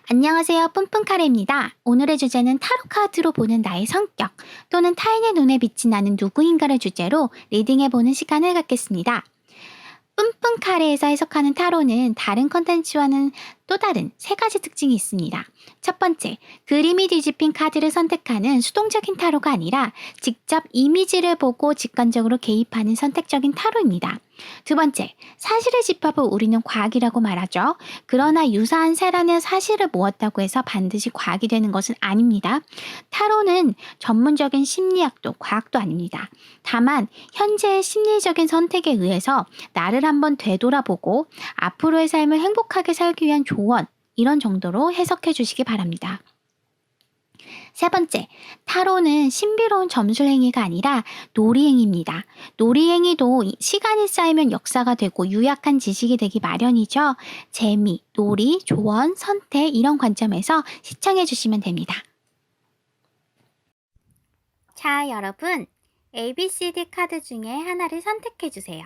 안녕하세요. 뿜뿜카레입니다. 오늘의 주제는 타로 카드로 보는 나의 성격 또는 타인의 눈에 빛이 나는 누구인가를 주제로 리딩해보는 시간을 갖겠습니다. 뿜뿜카레에서 해석하는 타로는 다른 컨텐츠와는 또 다른 세 가지 특징이 있습니다. 첫 번째, 그림이 뒤집힌 카드를 선택하는 수동적인 타로가 아니라 직접 이미지를 보고 직관적으로 개입하는 선택적인 타로입니다. 두 번째, 사실을 짚어볼 우리는 과학이라고 말하죠. 그러나 유사한 세란의 사실을 모았다고 해서 반드시 과학이 되는 것은 아닙니다. 타로는 전문적인 심리학도 과학도 아닙니다. 다만 현재의 심리적인 선택에 의해서 나를 한번 되돌아보고 앞으로의 삶을 행복하게 살기 위한 조언, 이런 정도로 해석해 주시기 바랍니다. 세 번째, 타로는 신비로운 점술행위가 아니라 놀이행위입니다. 놀이행위도 시간이 쌓이면 역사가 되고 유약한 지식이 되기 마련이죠. 재미, 놀이, 조언, 선택 이런 관점에서 시청해 주시면 됩니다. 자, 여러분, ABCD 카드 중에 하나를 선택해 주세요.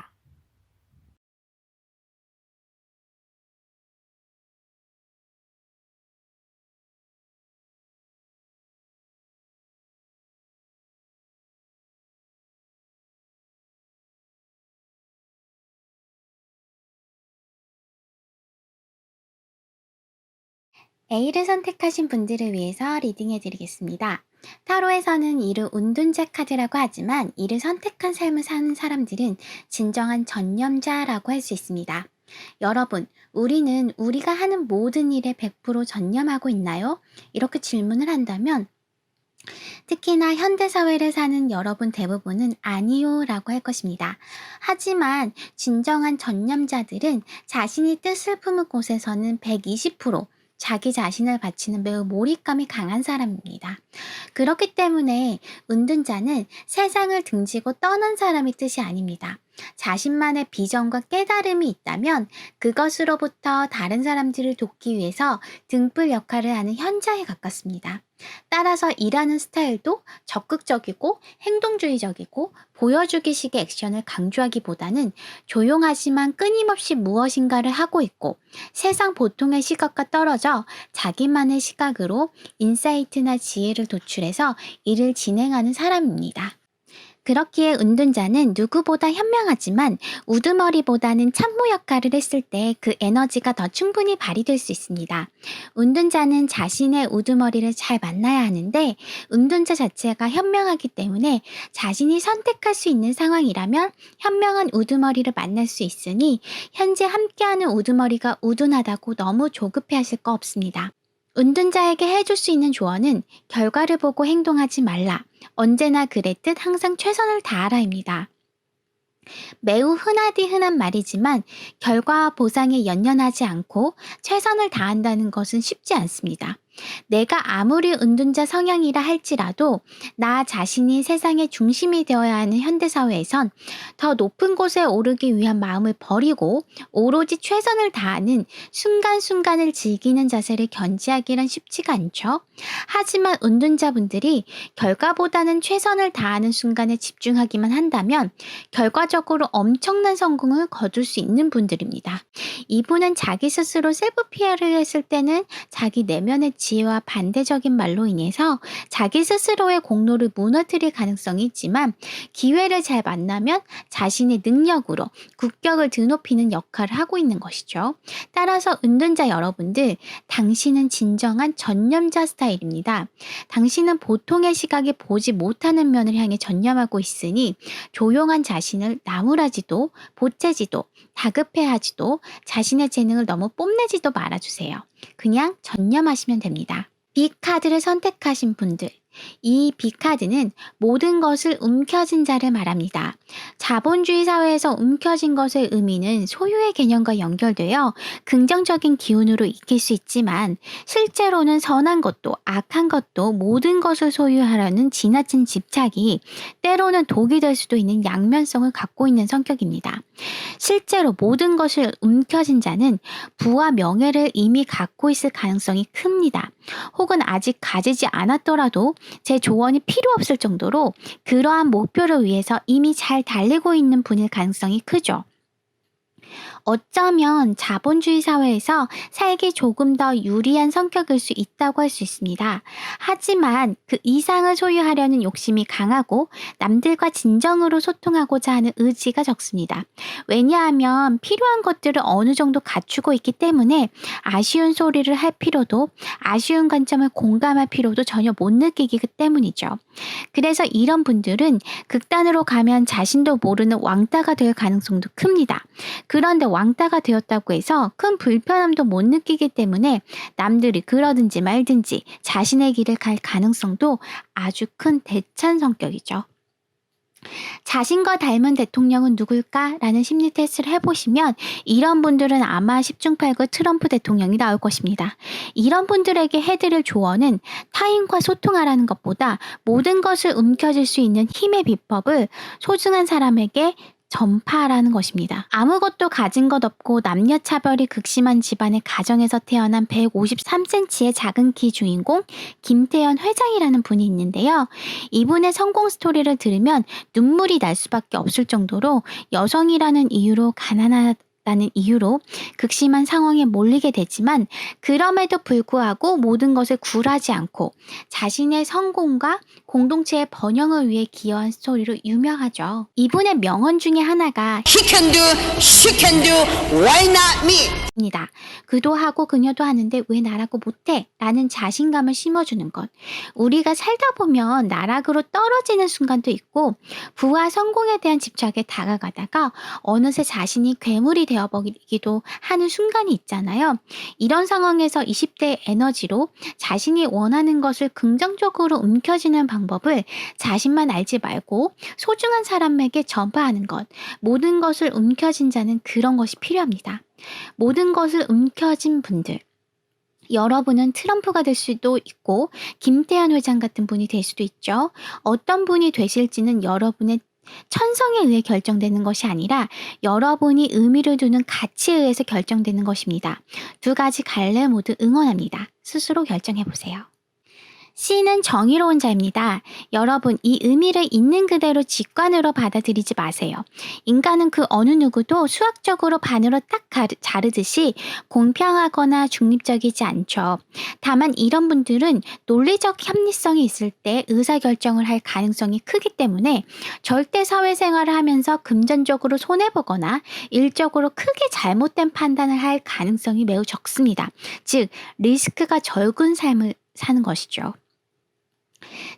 A를 선택하신 분들을 위해서 리딩해 드리겠습니다. 타로에서는 이를 운둔자 카드라고 하지만 이를 선택한 삶을 사는 사람들은 진정한 전념자라고 할 수 있습니다. 여러분, 우리는 우리가 하는 모든 일에 100% 전념하고 있나요? 이렇게 질문을 한다면 특히나 현대사회를 사는 여러분 대부분은 아니요 라고 할 것입니다. 하지만 진정한 전념자들은 자신이 뜻을 품은 곳에서는 120% 자기 자신을 바치는 매우 몰입감이 강한 사람입니다. 그렇기 때문에 은둔자는 세상을 등지고 떠난 사람의 뜻이 아닙니다. 자신만의 비전과 깨달음이 있다면 그것으로부터 다른 사람들을 돕기 위해서 등불 역할을 하는 현자에 가깝습니다. 따라서 일하는 스타일도 적극적이고 행동주의적이고 보여주기식의 액션을 강조하기보다는 조용하지만 끊임없이 무엇인가를 하고 있고 세상 보통의 시각과 떨어져 자기만의 시각으로 인사이트나 지혜를 도출해서 일을 진행하는 사람입니다. 그렇기에 은둔자는 누구보다 현명하지만 우두머리보다는 참모 역할을 했을 때 그 에너지가 더 충분히 발휘될 수 있습니다. 은둔자는 자신의 우두머리를 잘 만나야 하는데 은둔자 자체가 현명하기 때문에 자신이 선택할 수 있는 상황이라면 현명한 우두머리를 만날 수 있으니 현재 함께하는 우두머리가 우둔하다고 너무 조급해하실 거 없습니다. 은둔자에게 해줄 수 있는 조언은 결과를 보고 행동하지 말라. 언제나 그랬듯 항상 최선을 다하라입니다. 매우 흔한 말이지만 결과와 보상에 연연하지 않고 최선을 다한다는 것은 쉽지 않습니다. 내가 아무리 은둔자 성향이라 할지라도 나 자신이 세상의 중심이 되어야 하는 현대사회에선 더 높은 곳에 오르기 위한 마음을 버리고 오로지 최선을 다하는 순간순간을 즐기는 자세를 견지하기란 쉽지가 않죠. 하지만 은둔자분들이 결과보다는 최선을 다하는 순간에 집중하기만 한다면 결과적으로 엄청난 성공을 거둘 수 있는 분들입니다. 이분은 자기 스스로 셀프 PR을 했을 때는 자기 내면의 지혜와 반대적인 말로 인해서 자기 스스로의 공로를 무너뜨릴 가능성이 있지만 기회를 잘 만나면 자신의 능력으로 국격을 드높이는 역할을 하고 있는 것이죠. 따라서 은둔자 여러분들, 당신은 진정한 전념자 스타일입니다. 당신은 보통의 시각에 보지 못하는 면을 향해 전념하고 있으니 조용한 자신을 나무라지도 보채지도 다급해하지도 자신의 재능을 너무 뽐내지도 말아주세요. 그냥 전념하시면 됩니다. B카드를 선택하신 분들, 이 B카드는 모든 것을 움켜쥔 자를 말합니다. 자본주의 사회에서 움켜진 것의 의미는 소유의 개념과 연결되어 긍정적인 기운으로 익힐 수 있지만 실제로는 선한 것도 악한 것도 모든 것을 소유하려는 지나친 집착이 때로는 독이 될 수도 있는 양면성을 갖고 있는 성격입니다. 실제로 모든 것을 움켜쥔 자는 부와 명예를 이미 갖고 있을 가능성이 큽니다. 혹은 아직 가지지 않았더라도 제 조언이 필요 없을 정도로 그러한 목표를 위해서 이미 잘 달리고 있는 분일 가능성이 크죠. 어쩌면 자본주의 사회에서 살기 조금 더 유리한 성격일 수 있다고 할 수 있습니다. 하지만 그 이상을 소유하려는 욕심이 강하고 남들과 진정으로 소통하고자 하는 의지가 적습니다. 왜냐하면 필요한 것들을 어느 정도 갖추고 있기 때문에 아쉬운 소리를 할 필요도, 아쉬운 관점을 공감할 필요도 전혀 못 느끼기 때문이죠. 그래서 이런 분들은 극단으로 가면 자신도 모르는 왕따가 될 가능성도 큽니다. 그런데 왕따가 되었다고 해서 큰 불편함도 못 느끼기 때문에 남들이 그러든지 말든지 자신의 길을 갈 가능성도 아주 큰 대찬 성격이죠. 자신과 닮은 대통령은 누굴까? 라는 심리 테스트를 해보시면 이런 분들은 아마 10중 8구 트럼프 대통령이 나올 것입니다. 이런 분들에게 해드릴 조언은 타인과 소통하라는 것보다 모든 것을 움켜쥘 수 있는 힘의 비법을 소중한 사람에게 전파하라는 것입니다. 아무것도 가진 것 없고 남녀차별이 극심한 집안의 가정에서 태어난 153cm의 작은 키 주인공 김태현 회장이라는 분이 있는데요. 이분의 성공 스토리를 들으면 눈물이 날 수밖에 없을 정도로 여성이라는 이유로 가난하다는 이유로 극심한 상황에 몰리게 되지만 그럼에도 불구하고 모든 것을 굴하지 않고 자신의 성공과 공동체의 번영을 위해 기여한 스토리로 유명하죠. 이분의 명언 중에 하나가 He can do, she can do, why not me? 입니다. 그도 하고 그녀도 하는데 왜 나라고 못해? 라는 자신감을 심어주는 것. 우리가 살다 보면 나락으로 떨어지는 순간도 있고 부와 성공에 대한 집착에 다가가다가 어느새 자신이 괴물이 되어버리기도 하는 순간이 있잖아요. 이런 상황에서 20대의 에너지로 자신이 원하는 것을 긍정적으로 움켜쥐는 방법을 자신만 알지 말고 소중한 사람에게 전파하는 것. 모든 것을 움켜쥔 자는 그런 것이 필요합니다. 모든 것을 움켜쥔 분들. 여러분은 트럼프가 될 수도 있고 김태현 회장 같은 분이 될 수도 있죠. 어떤 분이 되실지는 여러분의 천성에 의해 결정되는 것이 아니라 여러분이 의미를 두는 가치에 의해서 결정되는 것입니다. 두 가지 갈래 모두 응원합니다. 스스로 결정해 보세요. C는 정의로운 자입니다. 여러분, 이 의미를 있는 그대로 직관으로 받아들이지 마세요. 인간은 그 어느 누구도 수학적으로 반으로 딱 자르듯이 공평하거나 중립적이지 않죠. 다만 이런 분들은 논리적 합리성이 있을 때 의사결정을 할 가능성이 크기 때문에 절대 사회생활을 하면서 금전적으로 손해보거나 일적으로 크게 잘못된 판단을 할 가능성이 매우 적습니다. 즉, 리스크가 적은 삶을 사는 것이죠.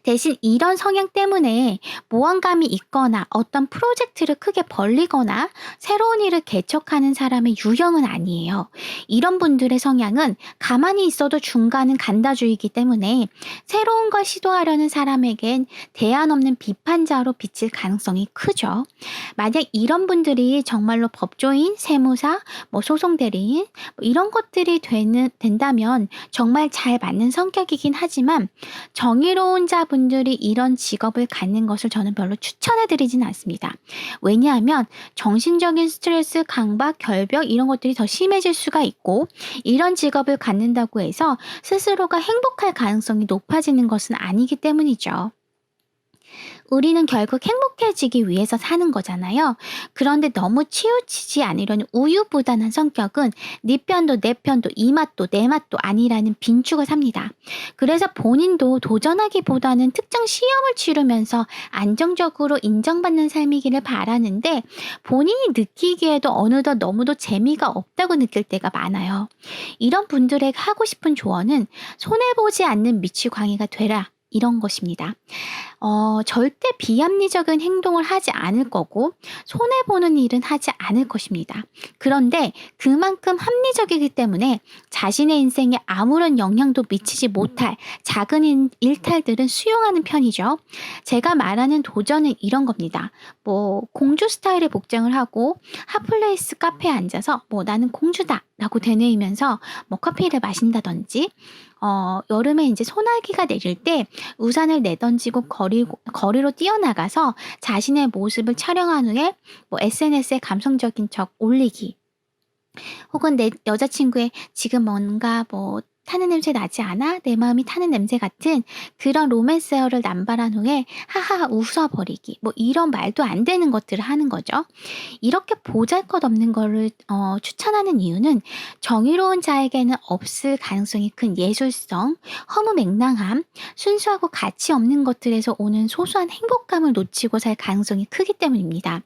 대신 이런 성향 때문에 모험감이 있거나 어떤 프로젝트를 크게 벌리거나 새로운 일을 개척하는 사람의 유형은 아니에요. 이런 분들의 성향은 가만히 있어도 중간은 간다주의이기 때문에 새로운 걸 시도하려는 사람에겐 대안 없는 비판자로 비칠 가능성이 크죠. 만약 이런 분들이 정말로 법조인, 세무사, 소송대리인 이런 것들이 된다면 정말 잘 맞는 성격이긴 하지만 정의로운 자분들이 이런 직업을 갖는 것을 저는 별로 추천해드리진 않습니다. 왜냐하면 정신적인 스트레스, 강박, 결벽 이런 것들이 더 심해질 수가 있고 이런 직업을 갖는다고 해서 스스로가 행복할 가능성이 높아지는 것은 아니기 때문이죠. 우리는 결국 행복해지기 위해서 사는 거잖아요. 그런데 너무 치우치지 않으려는 우유부단한 성격은 네 편도 내 편도 이 맛도 내 맛도 아니라는 빈축을 삽니다. 그래서 본인도 도전하기보다는 특정 시험을 치르면서 안정적으로 인정받는 삶이기를 바라는데 본인이 느끼기에도 어느덧 너무도 재미가 없다고 느낄 때가 많아요. 이런 분들에게 하고 싶은 조언은 손해보지 않는 미치광이가 되라. 이런 것입니다. 절대 비합리적인 행동을 하지 않을 거고 손해보는 일은 하지 않을 것입니다. 그런데 그만큼 합리적이기 때문에 자신의 인생에 아무런 영향도 미치지 못할 작은 일탈들은 수용하는 편이죠. 제가 말하는 도전은 이런 겁니다. 공주 스타일의 복장을 하고 핫플레이스 카페에 앉아서 나는 공주다 라고 되뇌이면서 커피를 마신다든지 여름에 이제 소나기가 내릴 때 우산을 내던지고 거리로 뛰어나가서 자신의 모습을 촬영한 후에 SNS에 감성적인 척 올리기. 혹은 내 여자친구의 지금 뭔가 타는 냄새 나지 않아? 내 마음이 타는 냄새 같은 그런 로맨스 에어를 남발한 후에 하하 웃어버리기. 뭐 이런 말도 안 되는 것들을 하는 거죠. 이렇게 보잘것없는 거를 추천하는 이유는 정의로운 자에게는 없을 가능성이 큰 예술성, 허무맹랑함, 순수하고 가치 없는 것들에서 오는 소소한 행복감을 놓치고 살 가능성이 크기 때문입니다.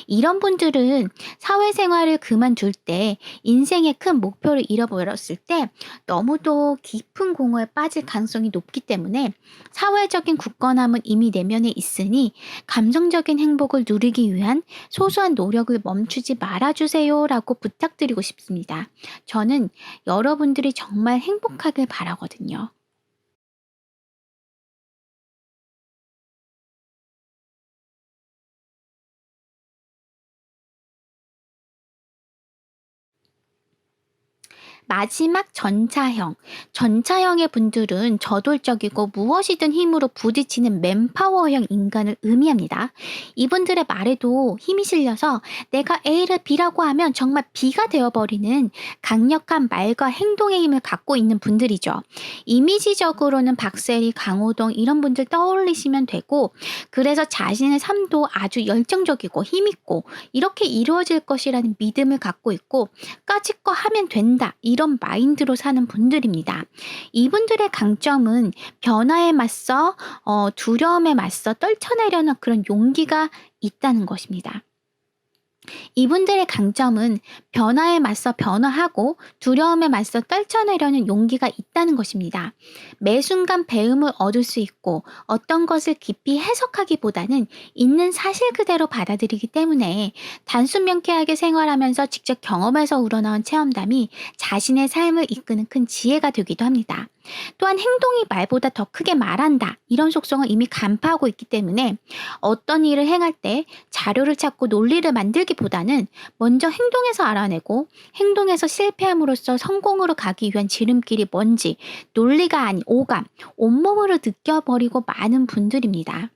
이런 분들은 사회생활을 그만둘 때 인생의 큰 목표를 잃어버렸을 때 너무도 깊은 공허에 빠질 가능성이 높기 때문에 사회적인 굳건함은 이미 내면에 있으니 감정적인 행복을 누리기 위한 소소한 노력을 멈추지 말아주세요 라고 부탁드리고 싶습니다. 저는 여러분들이 정말 행복하길 바라거든요. 마지막 전차형. 전차형의 분들은 저돌적이고 무엇이든 힘으로 부딪히는 맨파워형 인간을 의미합니다. 이분들의 말에도 힘이 실려서 내가 A를 B라고 하면 정말 B가 되어버리는 강력한 말과 행동의 힘을 갖고 있는 분들이죠. 이미지적으로는 박세리, 강호동 이런 분들 떠올리시면 되고, 그래서 자신의 삶도 아주 열정적이고 힘있고 이렇게 이루어질 것이라는 믿음을 갖고 있고 까짓 거 하면 된다 이런 마인드로 사는 분들입니다. 이분들의 강점은 변화에 맞서 두려움에 맞서 떨쳐내려는 그런 용기가 있다는 것입니다. 이분들의 강점은 변화에 맞서 변화하고 두려움에 맞서 떨쳐내려는 용기가 있다는 것입니다. 매 순간 배움을 얻을 수 있고 어떤 것을 깊이 해석하기보다는 있는 사실 그대로 받아들이기 때문에 단순 명쾌하게 생활하면서 직접 경험에서 우러나온 체험담이 자신의 삶을 이끄는 큰 지혜가 되기도 합니다. 또한 행동이 말보다 더 크게 말한다. 이런 속성을 이미 간파하고 있기 때문에 어떤 일을 행할 때 자료를 찾고 논리를 만들기보다는 먼저 행동에서 알아내고 행동에서 실패함으로써 성공으로 가기 위한 지름길이 뭔지 논리가 아닌 오감, 온몸으로 느껴버리고 많은 분들입니다.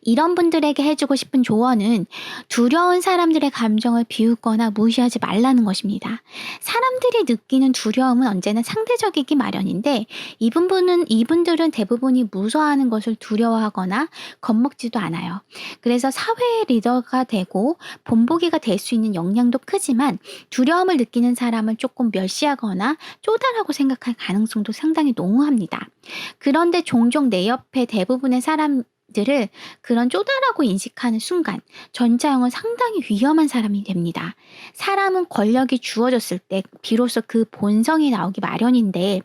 이런 분들에게 해주고 싶은 조언은 두려운 사람들의 감정을 비웃거나 무시하지 말라는 것입니다. 사람들이 느끼는 두려움은 언제나 상대적이기 마련인데 이분들은 대부분이 무서워하는 것을 두려워하거나 겁먹지도 않아요. 그래서 사회의 리더가 되고 본보기가 될 수 있는 역량도 크지만 두려움을 느끼는 사람을 조금 멸시하거나 쪼다라고 생각할 가능성도 상당히 농후합니다. 그런데 종종 내 옆에 대부분의 사람들을 그런 쪼다라고 인식하는 순간 전차형은 상당히 위험한 사람이 됩니다. 사람은 권력이 주어졌을 때 비로소 그 본성이 나오기 마련인데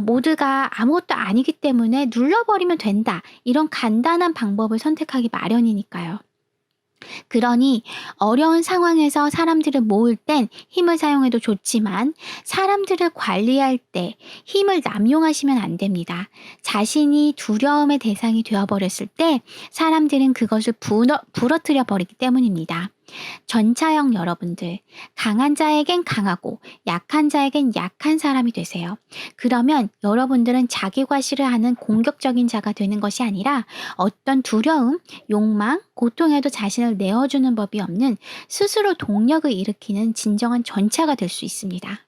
모두가 아무것도 아니기 때문에 눌러버리면 된다. 이런 간단한 방법을 선택하기 마련이니까요. 그러니 어려운 상황에서 사람들을 모을 땐 힘을 사용해도 좋지만 사람들을 관리할 때 힘을 남용하시면 안 됩니다. 자신이 두려움의 대상이 되어버렸을 때 사람들은 그것을 부러뜨려 버리기 때문입니다. 전차형 여러분들, 강한 자에겐 강하고 약한 자에겐 약한 사람이 되세요. 그러면 여러분들은 자기 과시를 하는 공격적인 자가 되는 것이 아니라 어떤 두려움, 욕망, 고통에도 자신을 내어주는 법이 없는 스스로 동력을 일으키는 진정한 전차가 될 수 있습니다.